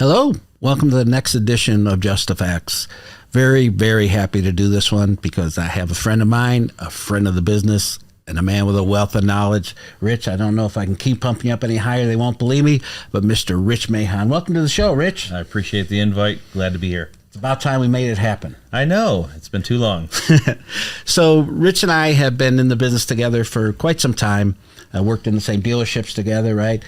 Hello, welcome to the next edition of Just the Facts. Very, very happy to do this one because I have a friend of mine, a friend of the business, and a man with a wealth of knowledge. Rich, I don't know if I can keep pumping you up any higher. They won't believe me, but Mr. Rich Mahon. Welcome to the show, Rich. I appreciate the invite. Glad to be here. It's about time we made it happen. I know. It's been too long. So Rich and I have been in the business together for quite some time. Worked in the same dealerships together, right?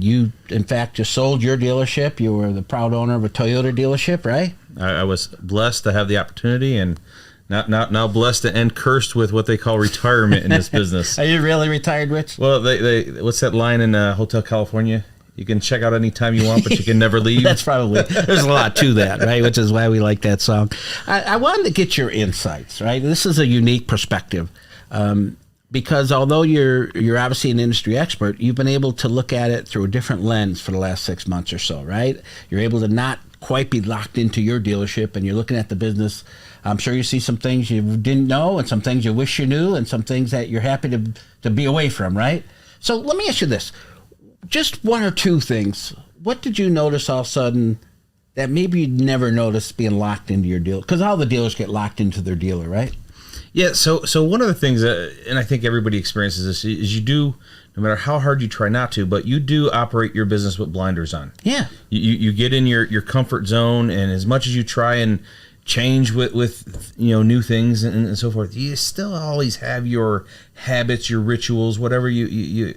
You, in fact, just sold your dealership. You were the proud owner of a Toyota dealership, right? I was blessed to have the opportunity and now blessed to end cursed with what they call retirement in this business. Are you really retired, Rich? Well, they what's that line in Hotel California? You can check out anytime you want, but you can never leave. That's probably, there's a lot to that, right? Which is why we like that song. I wanted to get your insights, right? This is a unique perspective. Because although you're obviously an industry expert, you've been able to look at it through a different lens for the last 6 months or so, right? You're able to not quite be locked into your dealership, and you're looking at the business. I'm sure you see some things you didn't know, and some things you wish you knew, and some things that you're happy to be away from, right? So let me ask you this. Just one or two things. What did you notice all of a sudden that maybe you'd never noticed being locked into your dealer? Because all the dealers get locked into their dealer, right? Yeah, so one of the things, and I think everybody experiences this, is you do, no matter how hard you try not to, but you do operate your business with blinders on. Yeah. You get in your comfort zone, and as much as you try and change with new things and so forth, you still always have your habits, your rituals, whatever you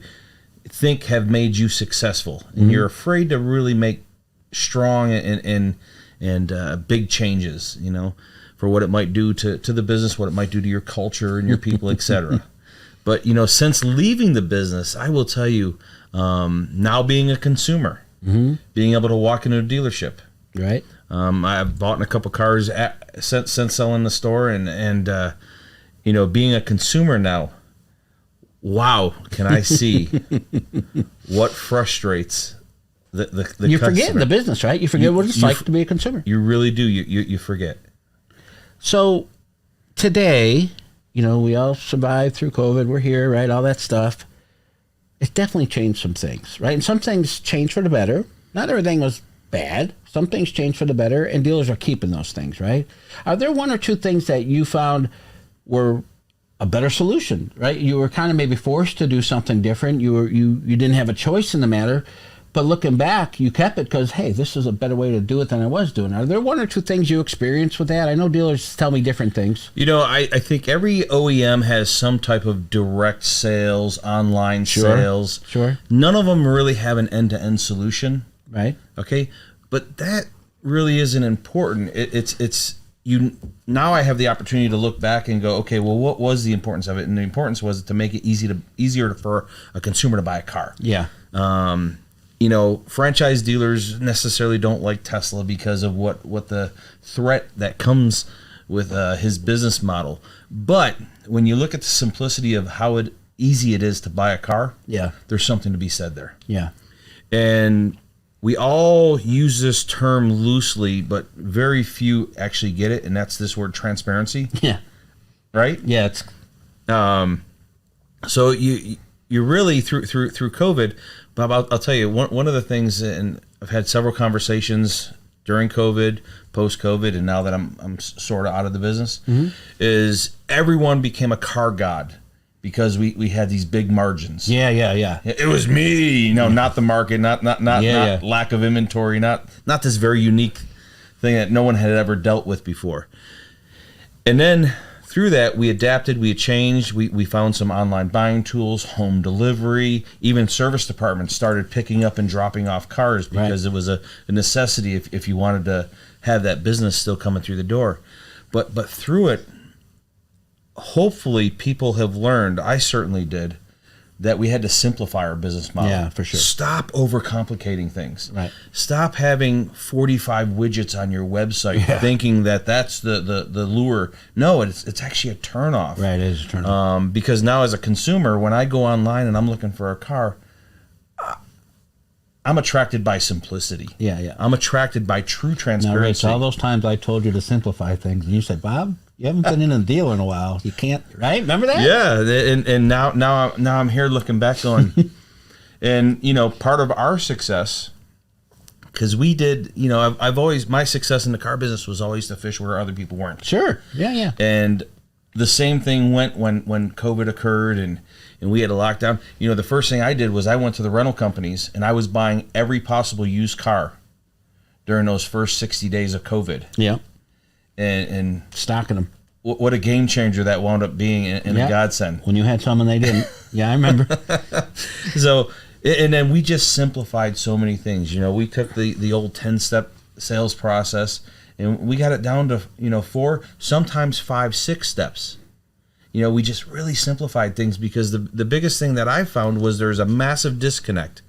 think have made you successful, and you're afraid to really make strong and big changes, for what it might do to the business, what it might do to your culture and your people, etc. But, since leaving the business, I will tell you, now being a consumer, being able to walk into a dealership. Right. I've bought a couple cars since selling the store and being a consumer now, wow, can I see what frustrates the you customer. forget the business, right? You forget what it's like to be a consumer. You really do. You forget. So today, we all survived through COVID. We're here, right? All that stuff. It's definitely changed some things, right? And some things changed for the better. Not everything was bad. Some things changed for the better, and dealers are keeping those things, right? Are there one or two things that you found were a better solution, right? You were kind of maybe forced to do something different. You didn't have a choice in the matter. But looking back, you kept it because, hey, this is a better way to do it than I was doing. Are there one or two things you experienced with that? I know dealers tell me different things. I think every OEM has some type of direct sales, online sales. Sure. None of them really have an end-to-end solution. Right. Okay. But that really isn't important. It's now I have the opportunity to look back and go, okay, well, what was the importance of it? And the importance was to make it easier for a consumer to buy a car. Yeah. Franchise dealers necessarily don't like Tesla because of what the threat that comes with his business model. But when you look at the simplicity of how easy it is to buy a car, yeah, there's something to be said there. Yeah. And we all use this term loosely, but very few actually get it, and that's this word transparency. Yeah. Right? Yeah. It's so you really through COVID. Bob, I'll tell you, one of the things, and I've had several conversations during COVID, post-COVID, and now that I'm sort of out of the business, is everyone became a car god because we had these big margins. Yeah. It was me, not the market, not lack of inventory, not this very unique thing that no one had ever dealt with before. And then through that, we adapted, we changed, we found some online buying tools, home delivery, even service departments started picking up and dropping off cars because it was a necessity if you wanted to have that business still coming through the door. But through it, hopefully people have learned, I certainly did, that we had to simplify our business model. Yeah, for sure. Stop overcomplicating things. Right. Stop having 45 widgets on your website thinking that that's the lure. No, it's actually a turnoff. Right, it is a turnoff. Because now as a consumer, when I go online and I'm looking for a car, I'm attracted by simplicity. Yeah. I'm attracted by true transparency. Now, Rich, all those times I told you to simplify things, and you said, Bob, you haven't been in a deal in a while. You can't, right? Remember that? Yeah, and now I'm here looking back going, and part of our success because we did, I've always, my success in the car business was always to fish where other people weren't. Sure. Yeah. And the same thing went when COVID occurred and we had a lockdown. The first thing I did was I went to the rental companies and I was buying every possible used car during those first 60 days of COVID. Yeah. And stocking them. What a game changer that wound up being in a godsend. When you had some and they didn't. Yeah, I remember. So, and then we just simplified so many things. We took the old 10-step sales process and we got it down to, 4, sometimes 5, 6 steps. We just really simplified things because the biggest thing that I found was there's a massive disconnect.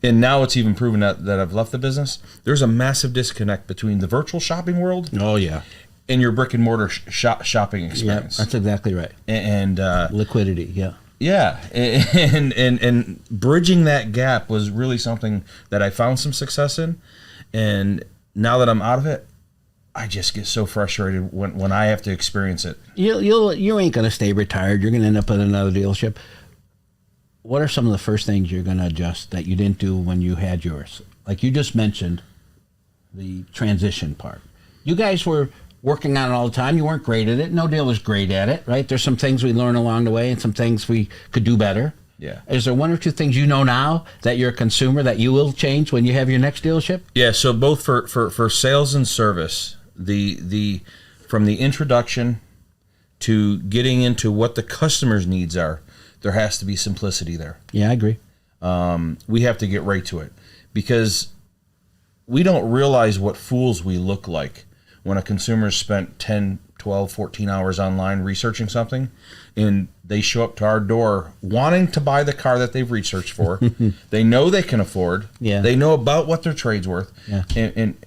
And now it's even proven that I've left the business. There's a massive disconnect between the virtual shopping world. Oh, yeah. And your brick and mortar shopping experience. Yeah, that's exactly right. And liquidity, yeah. Yeah, and bridging that gap was really something that I found some success in. And now that I'm out of it, I just get so frustrated when I have to experience it. You ain't going to stay retired. You're going to end up at another dealership. What are some of the first things you're going to adjust that you didn't do when you had yours? Like you just mentioned, the transition part. You guys were working on it all the time. You weren't great at it. No dealer's great at it, right? There's some things we learn along the way and some things we could do better. Yeah. Is there one or two things now that you're a consumer that you will change when you have your next dealership? Yeah, so both for sales and service, the from the introduction to getting into what the customer's needs are, there has to be simplicity there. Yeah, I agree. We have to get right to it because we don't realize what fools we look like when a consumer spent 10, 12, 14 hours online researching something and they show up to our door wanting to buy the car that they've researched for. They know they can afford. Yeah. They know about what their trade's worth. Yeah. And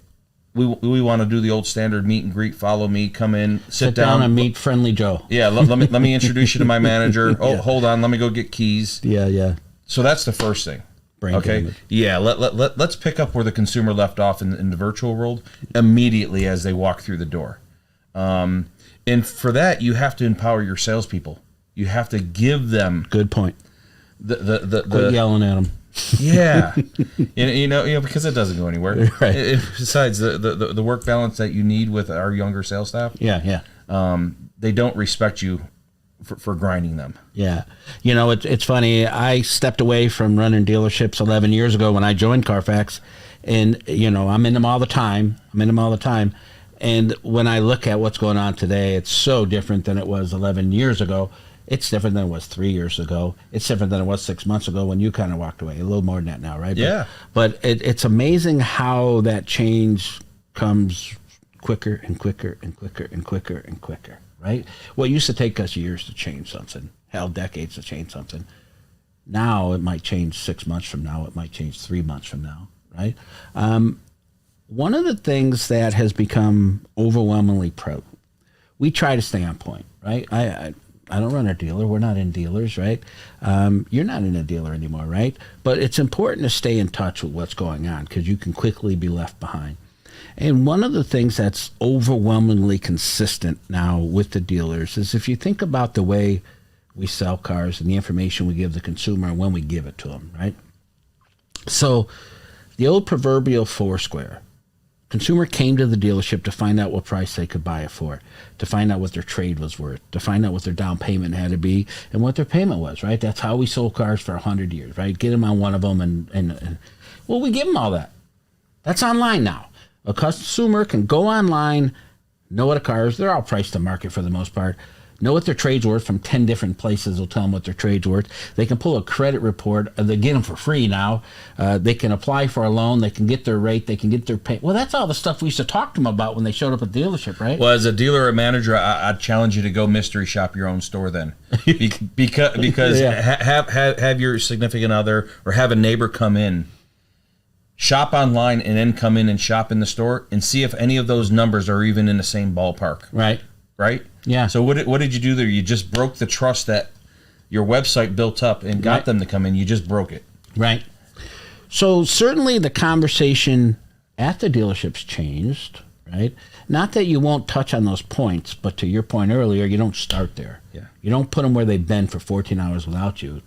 we want to do the old standard meet and greet, follow me, come in, sit down and meet friendly Joe. Yeah, let me introduce you to my manager. Oh, Yeah. Hold on, let me go get keys. Yeah. So that's the first thing. Okay. Damage. Yeah. Let's pick up where the consumer left off in the virtual world immediately as they walk through the door. And for that, you have to empower your salespeople. You have to give them. Good point. The yelling at them. Yeah. Because it doesn't go anywhere. Right. Besides the work balance that you need with our younger sales staff. Yeah. They don't respect you for grinding them. Yeah. It's funny. I stepped away from running dealerships 11 years ago when I joined Carfax. And, I'm in them all the time. And when I look at what's going on today, it's so different than it was 11 years ago. It's different than it was 3 years ago. It's different than it was 6 months ago when you kind of walked away. A little more than that now, right? Yeah. But it's amazing how that change comes quicker and quicker and quicker and quicker and quicker. Right? What used to take us years to change something, hell, decades to change something. Now it might change 6 months from now. It might change 3 months from now, right? One of the things that has become overwhelmingly we try to stay on point, right? I don't run a dealer. We're not in dealers, right? You're not in a dealer anymore, right? But it's important to stay in touch with what's going on because you can quickly be left behind. And one of the things that's overwhelmingly consistent now with the dealers is if you think about the way we sell cars and the information we give the consumer and when we give it to them, right? So the old proverbial Foursquare, consumer came to the dealership to find out what price they could buy it for, to find out what their trade was worth, to find out what their down payment had to be and what their payment was, right? That's how we sold cars for 100 years, right? Get them on one of them and well, we give them all that. That's online now. A consumer can go online, know what a car is. They're all priced to market for the most part. Know what their trade's worth from 10 different places will tell them what their trade's worth. They can pull a credit report. They get them for free now. They can apply for a loan. They can get their rate. They can get their pay. Well, that's all the stuff we used to talk to them about when they showed up at the dealership, right? Well, as a dealer or manager, I'd challenge you to go mystery shop your own store then. Because have your significant other or have a neighbor come in, shop online, and then come in and shop in the store and see if any of those numbers are even in the same ballpark. Right? Yeah. So what did you do there? You just broke the trust that your website built up and got them to come in. You just broke it. Right. So certainly the conversation at the dealerships changed, right? Not that you won't touch on those points, but to your point earlier, you don't start there. Yeah. You don't put them where they've been for 14 hours without you.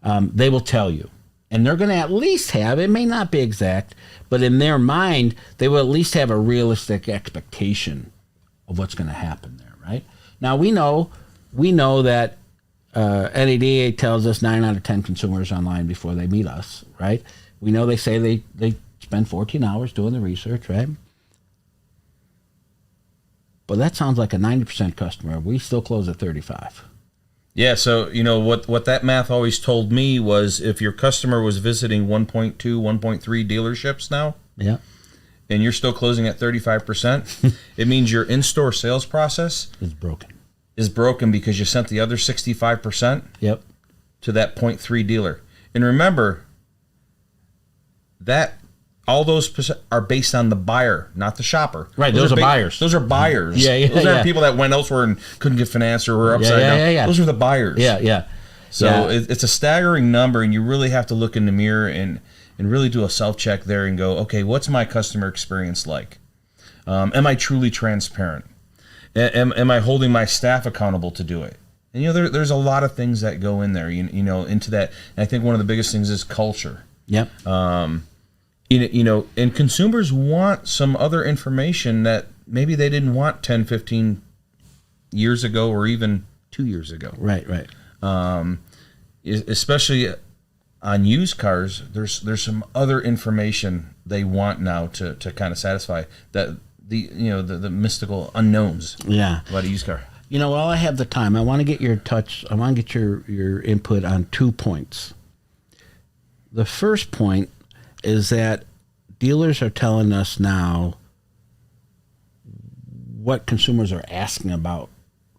They will tell you. And they're going to at least have, it may not be exact, but in their mind, they will at least have a realistic expectation of what's going to happen there, right? Now, we know that NADA tells us 9 out of 10 consumers online before they meet us, right? We know they say they spend 14 hours doing the research, right? But that sounds like a 90% customer. We still close at 35. Yeah, so what that math always told me was if your customer was visiting 1.2, 1.3 dealerships now, yeah, and you're still closing at 35%, it means your in-store sales process is broken because you sent the other 65% yep. to that 0.3 dealer. And remember that all those percent are based on the buyer, not the shopper. Right, those are buyers. Those are buyers. Yeah, those aren't people that went elsewhere and couldn't get financed or were upside down. Yeah. Those are the buyers. Yeah. So it's a staggering number, and you really have to look in the mirror and really do a self-check there and go, okay, what's my customer experience like? Am I truly transparent? Am I holding my staff accountable to do it? And there's a lot of things that go in there, into that. And I think one of the biggest things is culture. Yep. And consumers want some other information that maybe they didn't want 10, 15 years ago or even 2 years ago. Right. Especially on used cars, there's some other information they want now to kind of satisfy that the mystical unknowns about a used car. While I have the time, I want to get your input on 2 points. The first point is that dealers are telling us now what consumers are asking about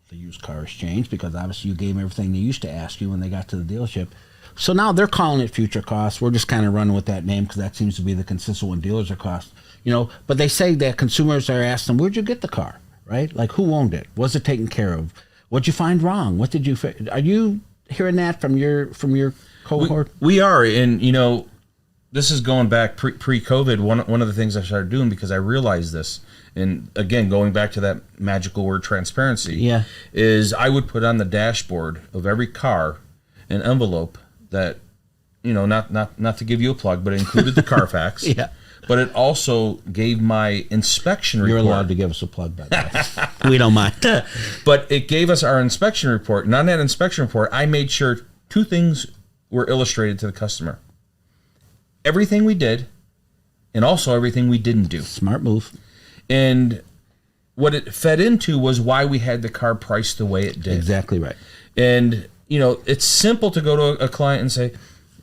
the used car exchange, because obviously you gave them everything they used to ask you when they got to the dealership. So now they're calling it future costs. We're just kind of running with that name because that seems to be the consistent one. Dealers are cost, but they say that consumers are asking, where'd you get the car, right? Like, who owned it? Was it taken care of? What'd you find wrong? What did you, are you hearing that from your cohort? We are, and this is going back pre-COVID. One of the things I started doing, because I realized this, and again, going back to that magical word transparency, is I would put on the dashboard of every car an envelope that, not to give you a plug, but it included the Carfax. Yeah. But it also gave my inspection report. You're allowed to give us a plug, by the way. We don't mind. But it gave us our inspection report. And on that inspection report, I made sure 2 things were illustrated to the customer. Everything we did, and also everything we didn't do. Smart move. And what it fed into was why we had the car priced the way it did. Exactly right. And, it's simple to go to a client and say,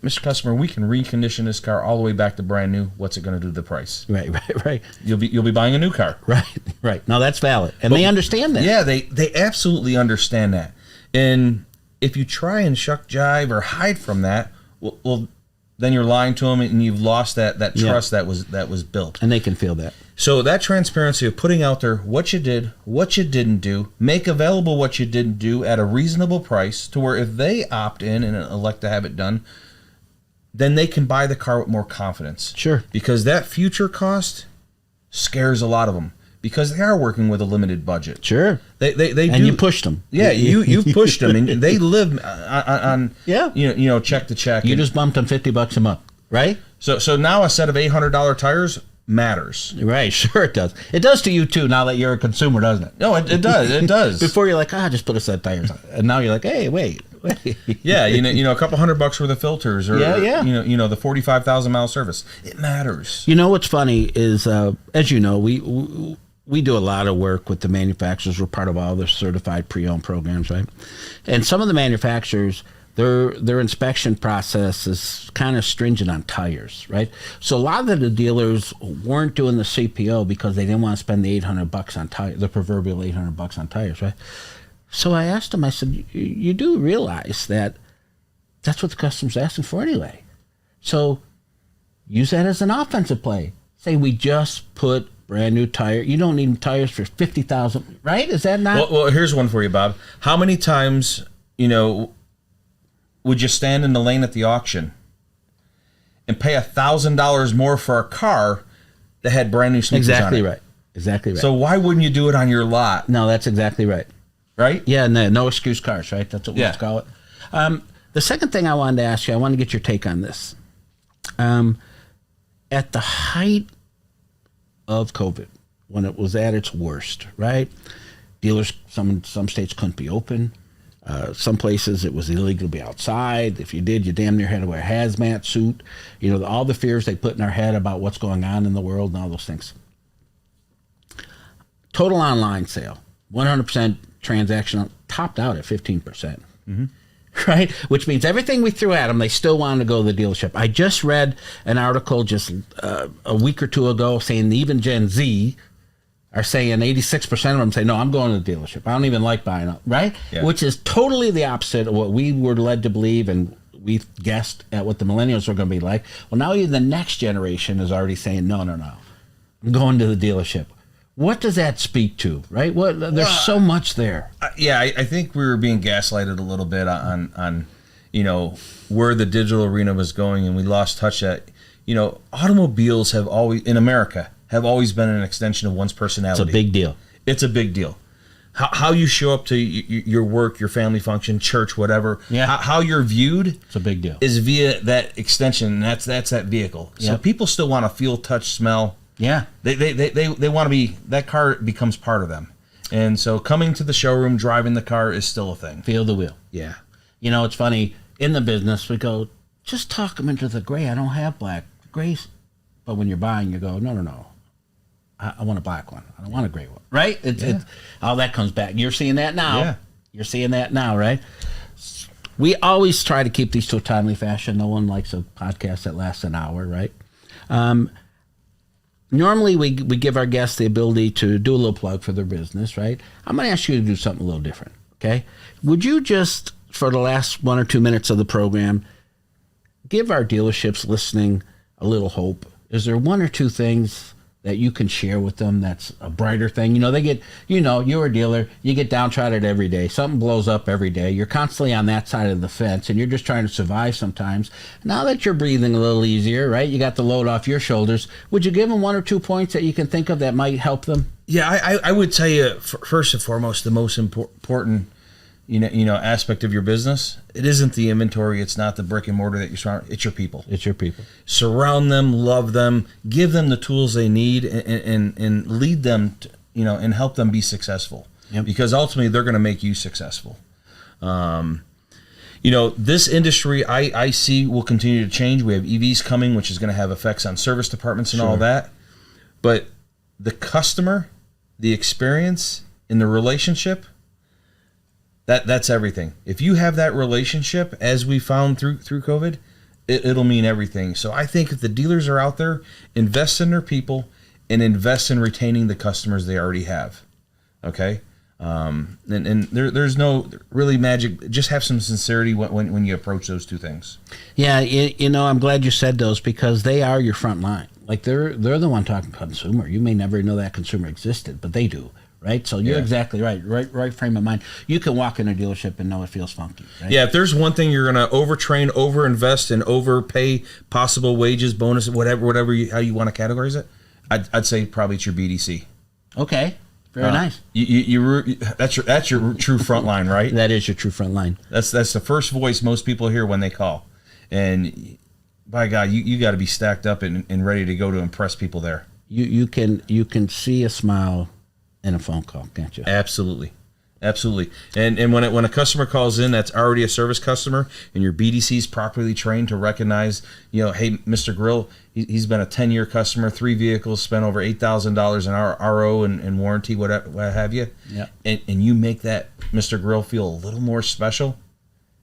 Mr. Customer, we can recondition this car all the way back to brand new. What's it going to do to the price? Right. You'll be buying a new car. Right. No, that's valid. And they understand that. Yeah, they absolutely understand that. And if you try and shuck jive or hide from that, well then you're lying to them, and you've lost that trust that was built. And they can feel that. So that transparency of putting out there what you did, what you didn't do, make available what you didn't do at a reasonable price, to where if they opt in and elect to have it done, then they can buy the car with more confidence. Sure. Because that future cost scares a lot of them, because they are working with a limited budget. Sure. They and do. You pushed them. Yeah, you pushed them, and they live on check to check. You just bumped them $50 a month, right? So now a set of $800 tires matters. Right, sure it does. It does to you too, now that you're a consumer, doesn't it? No, it does. It does. Before you're like, just put a set of tires on. And now you're like, hey, wait. Yeah, a couple $100 worth of filters, or the 45,000 mile service. It matters. What's funny is, as you know, we do a lot of work with the manufacturers. We're part of all the certified pre-owned programs, right? And some of the manufacturers, their inspection process is kind of stringent on tires, right? So a lot of the dealers weren't doing the CPO because they didn't want to spend the $800 on tires, the proverbial $800 on tires, right? So I asked him, I said, you do realize that that's what the customer's asking for anyway. So use that as an offensive play. Say, we just put brand new tire. You don't need tires for $50,000, right? Is that not? Well, here's one for you, Bob. How many times, would you stand in the lane at the auction and pay $1,000 more for a car that had brand new sneakers on it? Exactly right. So why wouldn't you do it on your lot? No, that's exactly right. Right? Yeah, no excuse cars, right? That's what we call it. The second thing I wanted to ask you, I want to get your take on this. At the height of COVID, when it was at its worst, right? Dealers, some states couldn't be open. Some places it was illegal to be outside. If you did, you damn near had to wear a hazmat suit. You know, all the fears they put in our head about what's going on in the world and all those things. Total online sale, 100% transactional, topped out at 15%. Right? Which means everything we threw at them, they still wanted to go to the dealership. I just read an article just a week or two ago saying even Gen Z are saying 86% of them say, no, I'm going to the dealership. I don't even like buying it, right? Yeah. Which is totally the opposite of what we were led to believe and we guessed at what the millennials were going to be like. Well, now even the next generation is already saying, no, I'm going to the dealership. What does that speak to, right? There's so much there. I think we were being gaslighted a little bit on where the digital arena was going, and we lost touch that, automobiles have always, in America, have always been an extension of one's personality. It's a big deal. It's a big deal. How you show up to your work, your family function, church, whatever, how you're viewed, it's a big deal, is via that extension, and that's that vehicle. So people still want to feel, touch, smell. Yeah. They want to be, that car becomes part of them. And so coming to the showroom, driving the car is still a thing. Feel the wheel. Yeah. It's funny, in the business, we go, just talk them into the gray. I don't have black. Grays. But when you're buying, you go, no. I want a black one. I don't want a gray one. Right? It's all that comes back. You're seeing that now. Yeah. You're seeing that now, right? We always try to keep these to a timely fashion. No one likes a podcast that lasts an hour, right? Normally, we give our guests the ability to do a little plug for their business, right? I'm going to ask you to do something a little different, okay? Would you just, for the last 1 or 2 minutes of the program, give our dealerships listening a little hope? Is there 1 or 2 things that you can share with them that's a brighter thing? They get, you're a dealer, you get downtrodden every day. Something blows up every day. You're constantly on that side of the fence, and you're just trying to survive sometimes. Now that you're breathing a little easier, right? You got the load off your shoulders. Would you give them 1 or 2 points that you can think of that might help them? Yeah, I would tell you, first and foremost, the most important aspect of your business, it isn't the inventory, it's not the brick and mortar that you're surrounded, it's your people. It's your people. Surround them, love them, give them the tools they need, and lead them to, and help them be successful. Yep. Because ultimately they're going to make you successful. This industry I see will continue to change. We have EVs coming, which is going to have effects on service departments and all that. But the customer, the experience, and the relationship, that's everything. If you have that relationship, as we found through COVID, it'll mean everything. So I think if the dealers are out there, invest in their people and invest in retaining the customers they already have. Okay? And there's no really magic. Just have some sincerity when you approach those 2 things. Yeah, I'm glad you said those, because they are your front line. Like they're the one talking consumer. You may never know that consumer existed, but they do. Right, so you're exactly right. Right frame of mind. You can walk in a dealership and know it feels funky. Right? Yeah, if there's one thing you're going to overtrain, overinvest, and overpay possible wages, bonuses, whatever how you want to categorize it, I'd say probably it's your BDC. Okay, very nice. That's your true front line, right? That is your true front line. That's the first voice most people hear when they call, and by God, you got to be stacked up and ready to go to impress people there. You can see a smile in a phone call, can't you? Absolutely. And when a customer calls in that's already a service customer, and your BDC is properly trained to recognize, hey, Mr. Grill, he's been a 10-year customer, 3 vehicles, spent over $8,000 in our RO and warranty, what have you. Yeah. And you make that Mr. Grill feel a little more special.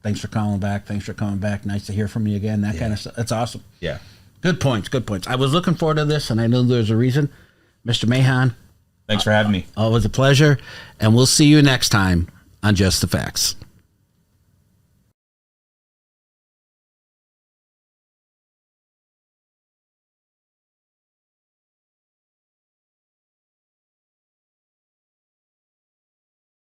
Thanks for calling back. Thanks for coming back. Nice to hear from you again. That kind of stuff. That's awesome. Yeah. Good points. I was looking forward to this, and I knew there's a reason. Mr. Mahon, thanks for having me. Always a pleasure, and we'll see you next time on Just the Facts.